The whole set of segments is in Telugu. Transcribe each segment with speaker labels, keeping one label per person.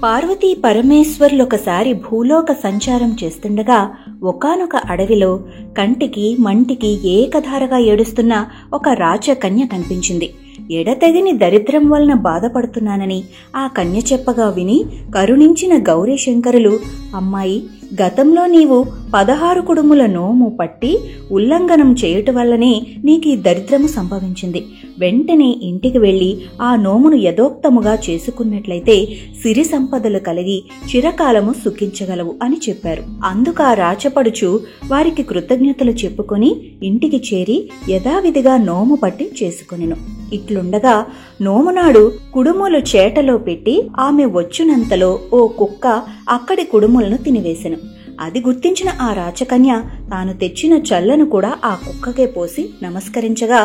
Speaker 1: పార్వతీ పరమేశ్వరులొకసారి భూలోక సంచారం చేస్తుండగా ఒకానొక అడవిలో కంటికి మంటికి ఏకధారగా ఏడుస్తున్న ఒక రాచకన్య కనిపించింది. ఎడతెగని దరిద్రం వలన బాధపడుతున్నానని ఆ కన్య చెప్పగా విని కరుణించిన గౌరీశంకరులు, అమ్మాయి, గతంలో నీవు 16 కుడుముల నోము పట్టి ఉల్లంఘనం చేయుట వల్లనే నీకీ దరిద్రము సంభవించింది. వెంటనే ఇంటికి వెళ్లి ఆ నోమును యథోక్తముగా చేసుకున్నట్లయితే సిరి సంపదలు కలిగి చిరకాలము సుఖించగలవు అని చెప్పారు. అందుకు ఆ రాచపడుచు వారికి కృతజ్ఞతలు చెప్పుకొని ఇంటికి చేరి యథావిధిగా నోము పట్టి చేసుకొనెను. ఇట్లుండగా నోమునాడు కుడుములు చేటలో పెట్టి ఆమె వచ్చునంతలో ఓ కుక్క అక్కడి కుడుములను తినివేసెను. అది గుర్తించిన ఆ రాచకన్య తాను తెచ్చిన చల్లను కూడా ఆ కుక్కకే పోసి నమస్కరించగా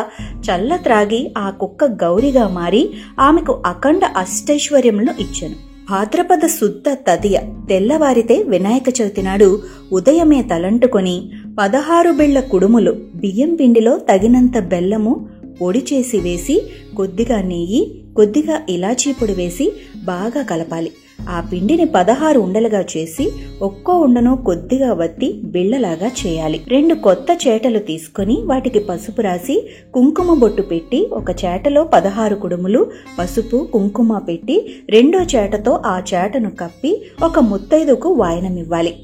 Speaker 1: చల్ల త్రాగి ఆ కుక్క గౌరిగా మారి ఆమెకు అఖండ అష్టైశ్వర్యములను ఇచ్చెను. భాద్రపద శుద్ధ తదియ తెల్లవారితే వినాయక చవితి నాడు ఉదయమే తలంటుకొని 16 బిళ్ల కుడుములు బియ్యం పిండిలో తగినంత బెల్లము పొడి చేసి వేసి కొద్దిగా నెయ్యి, కొద్దిగా ఇలాచీ పొడి వేసి బాగా కలపాలి. ఆ పిండిని 16 ఉండలుగా చేసి ఒక్కో ఉండను కొద్దిగా వత్తి బిళ్లలాగా చేయాలి. 2 కొత్త చేటలు తీసుకుని వాటికి పసుపు రాసి కుంకుమ బొట్టు పెట్టి ఒక చేటలో 16 కుడుములు పసుపు కుంకుమ పెట్టి రెండో చేటతో ఆ చేటను కప్పి ఒక ముత్తైదుకు వాయనమివ్వాలి.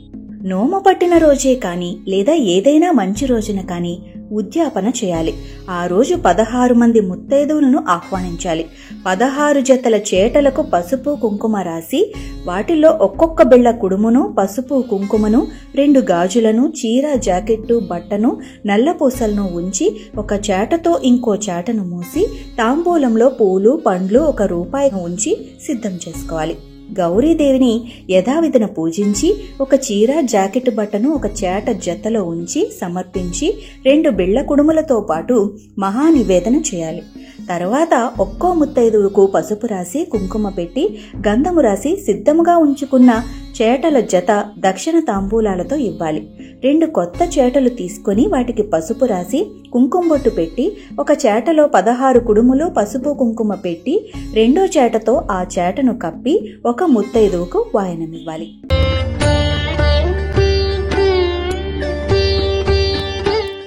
Speaker 1: నోము పట్టిన రోజే కాని లేదా ఏదైనా మంచి రోజున కాని ఉద్యాపన చేయాలి. ఆ రోజు 16 మంది ముత్తైదువులను ఆహ్వానించాలి. 16 జతల చేటలకు పసుపు కుంకుమ రాసి వాటిల్లో ఒక్కొక్క బిళ్ల కుడుమును, పసుపు కుంకుమను, 2 గాజులను, చీర, జాకెట్టు, బట్టను, నల్లపూసలను ఉంచి ఒక చేటతో ఇంకో చేటను మూసి తాంబూలంలో పూలు, పండ్లు, 1 రూపాయి ఉంచి సిద్ధం చేసుకోవాలి. గౌరీదేవిని యథావిధిన పూజించి ఒక చీర, జాకెట్, బట్టను ఒక చేట జతలో ఉంచి సమర్పించి 2 బిళ్ల కుడుములతో పాటు మహానివేదన చేయాలి. తర్వాత ఒక్కో ముత్తైదువుకు పసుపు రాసి కుంకుమ పెట్టి గంధము రాసి సిద్ధముగా ఉంచుకున్న చేటల జత దక్షిణ తాంబూలాలతో ఇవ్వాలి. 2 కొత్త చేటలు తీసుకుని వాటికి పసుపు రాసి కుంకుమ బొట్టు పెట్టి ఒక చేటలో 16 కుడుములు పసుపు కుంకుమ పెట్టి రెండో చేటతో ఆ చేటను కప్పి ఒక ముత్తైదువుకు వాయనమివ్వాలి.